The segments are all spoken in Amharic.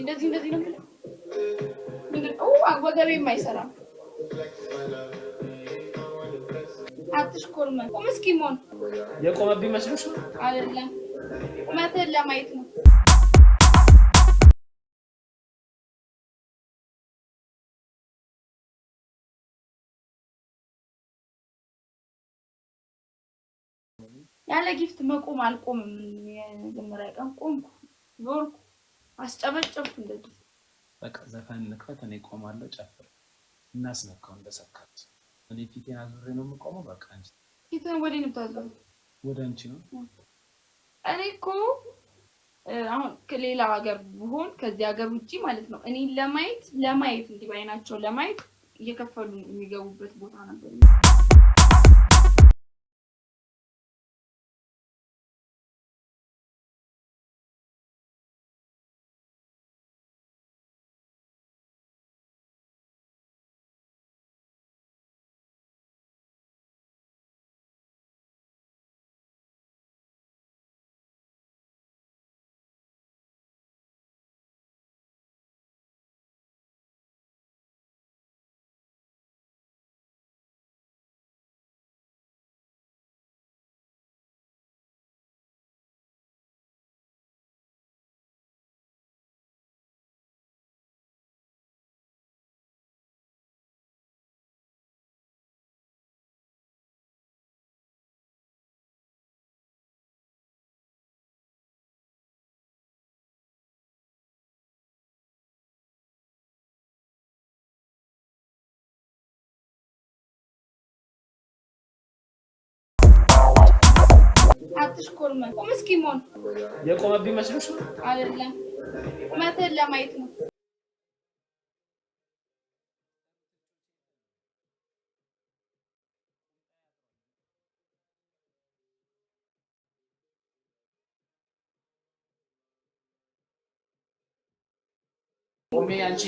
እንደዚህ ነው የምልህ። ወገቤ የማይሰራ አትሽኮርመ ቁም እስኪ ሞን የቆመብኝ መስሎሽ ነው? አይደለም ቁመትህን ለማየት ነው። ያለ ጊፍት መቆም አልቆምም። የመጀመሪያ ቀን ቆምኩ፣ ዞርኩ፣ አስጨበጨብኩ። እንደዚህ በቃ ዘፈን ንክፈት፣ እኔ ቆማለሁ፣ ጨፍር እናስነካው እንደሰካት። እኔ ፊቴን አዙሬ ነው የምቆመው። በቃ አንቺ ፊትህን ወዴት ነው የምታዞረው? ወደ አንቺ ነው። እኔ እኮ አሁን ከሌላ ሀገር ብሆን ከዚህ ሀገር ውጪ ማለት ነው እኔን ለማየት እንዲህ ባይናቸው ለማየት እየከፈሉ የሚገቡበት ቦታ ነበር። አትሽኮርመ ቁም እስኪ ሞን የቆመብኝ መስሎሽ ነው? አይደለም ቁመትህን ለማየት ነው። ቆሜ አንቺ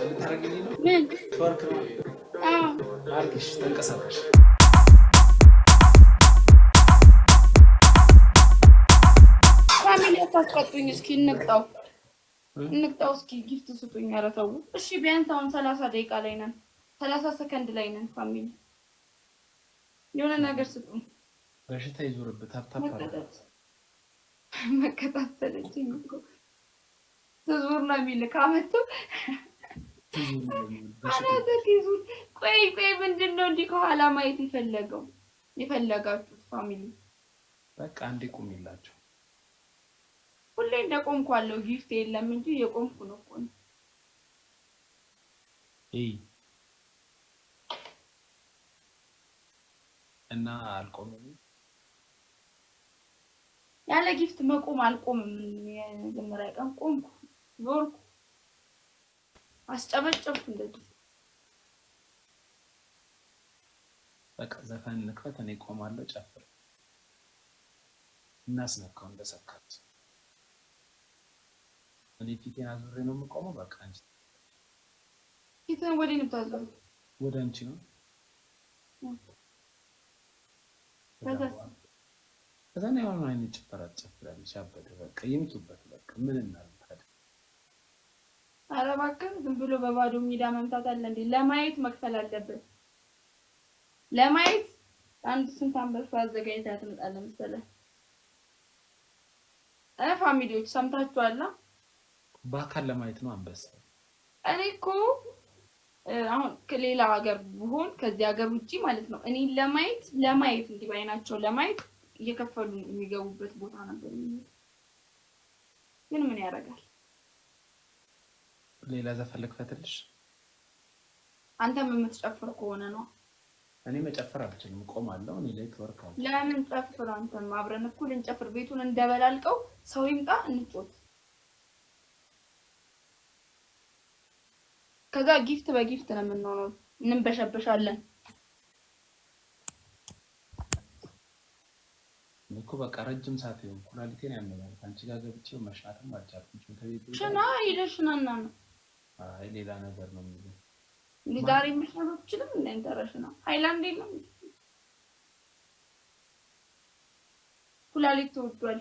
ልታረጊልኝ ነው? ምን ተወርክ ነው? አርግሽ ተንቀሳቀሽ። ፋሚሊ አታስቀጡኝ። እስኪ እንቅጣው እስኪ ጊፍት ስጡኝ። ኧረ ተው እሺ። ቢያንስ አሁን 30 ደቂቃ ላይ ነን፣ 30 ሰከንድ ላይ ነን። ፋሚሊ የሆነ ነገር ስጡኝ። በሽታ ይዞርብት ታፕታፕ መከታተለችኝ እኮ ትዙር ነው የሚል ካመጡ ቆይ ምንድን ነው እንዲህ ከኋላ ማየት የፈለጋችሁት ፋሚሊ? በቃ አንዴ ቁሚላቸው። ሁሌ እንደቆምኩ አለው ጊፍት የለም እንጂ የቆምኩ ነው እኮ ነው። እና አልቆምም። ያለ ጊፍት መቆም አልቆምም። የመጀመሪያ ቀን ቆምኩ፣ ዞርኩ፣ አስጨበጨብኩ። እንደዚህ በቃ ዘፈን ንክፈት፣ እኔ ቆማለሁ፣ ጨፍር እናስነካው እንደሰካት። እኔ ፊቴን አዙሬ ነው የምቆመው። በቃ አንቺ ፊትህን ወዴት ነው የምታዞረው? ወደ አንቺ ነው። ከዛ ነው ያው አይኔ ጨፍራለች። አበደ በቃ ይምጡበት። በቃ ምን እናድርግ? ኧረ እባክህ ዝም ብሎ በባዶ ሜዳ መምታት አለ እንዴ? ለማየት መክፈል አለበት። ለማየት አንድ ስንት አንበሳ አዘጋጅተህ ትመጣለህ መሰለህ? ፋሚሊዎች ሰምታችኋል? በአካል ለማየት ነው አንበሳ። እኔ እኮ አሁን ከሌላ ሀገር ብሆን ከዚህ ሀገር ውጪ ማለት ነው እኔን ለማየት እንዲህ ባይናቸው ለማየት እየከፈሉ የሚገቡበት ቦታ ነበር። ግን ምን ያደርጋል? ሌላ ዘፈን ልክፈትልሽ? አንተም የምትጨፍር ከሆነ ነው። እኔ መጨፈር አልችልም፣ ቆማለሁ። እኔ ላይ ትወርካለህ። ለምን ጨፍር? አንተም አብረን እኩል እንጨፍር። ቤቱን እንደበላልቀው ሰው ይምጣ እንጮት። ከዛ ጊፍት በጊፍት ነው የምንሆነው፣ እንበሸበሻለን። እኮ በቃ ረጅም ሰዓት ይሁን ኩላሊቴን ያመኛል። አንቺ ጋር ገብቼ መሽናትም አልቻልኩም። ሽና ሄደሽናና ነው። አይ ሌላ ነገር ነው የሚለው። ዛሬ መሽናቶችንም እንደንተረሽ ነው። ሃይላንድ የለም ኩላሊት ተወዷል።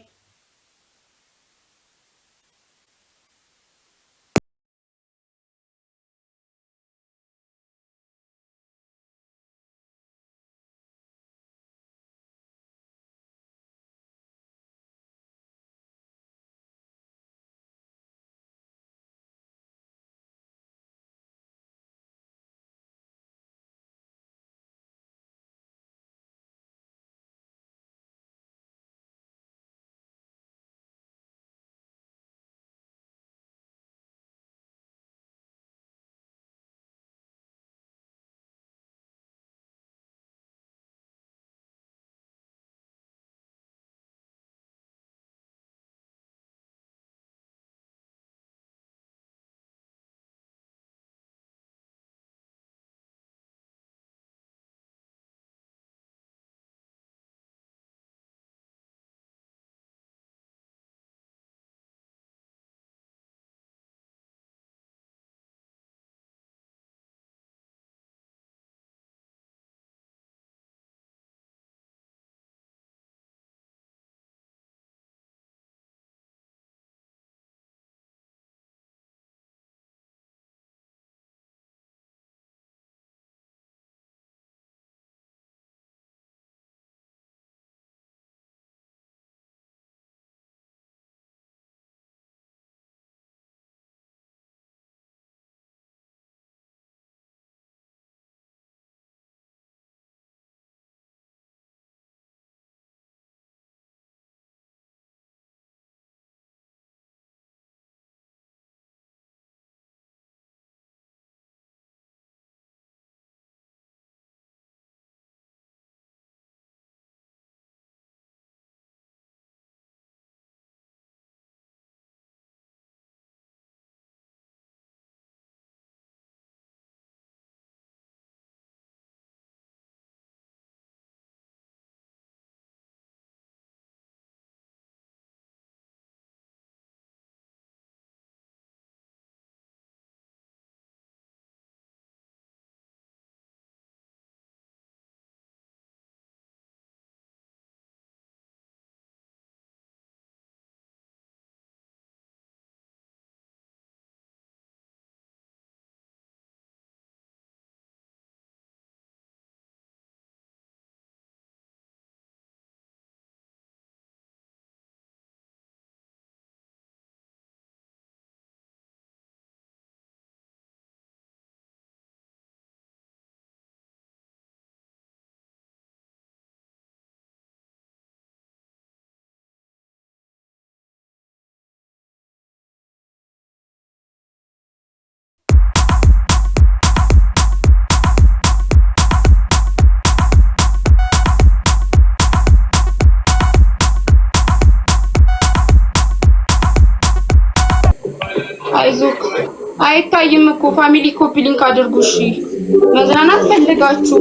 አይዞክ አይታይም እኮ ፋሚሊ ኮፒ ሊንክ አድርጉ እሺ መዝናናት ፈልጋችሁ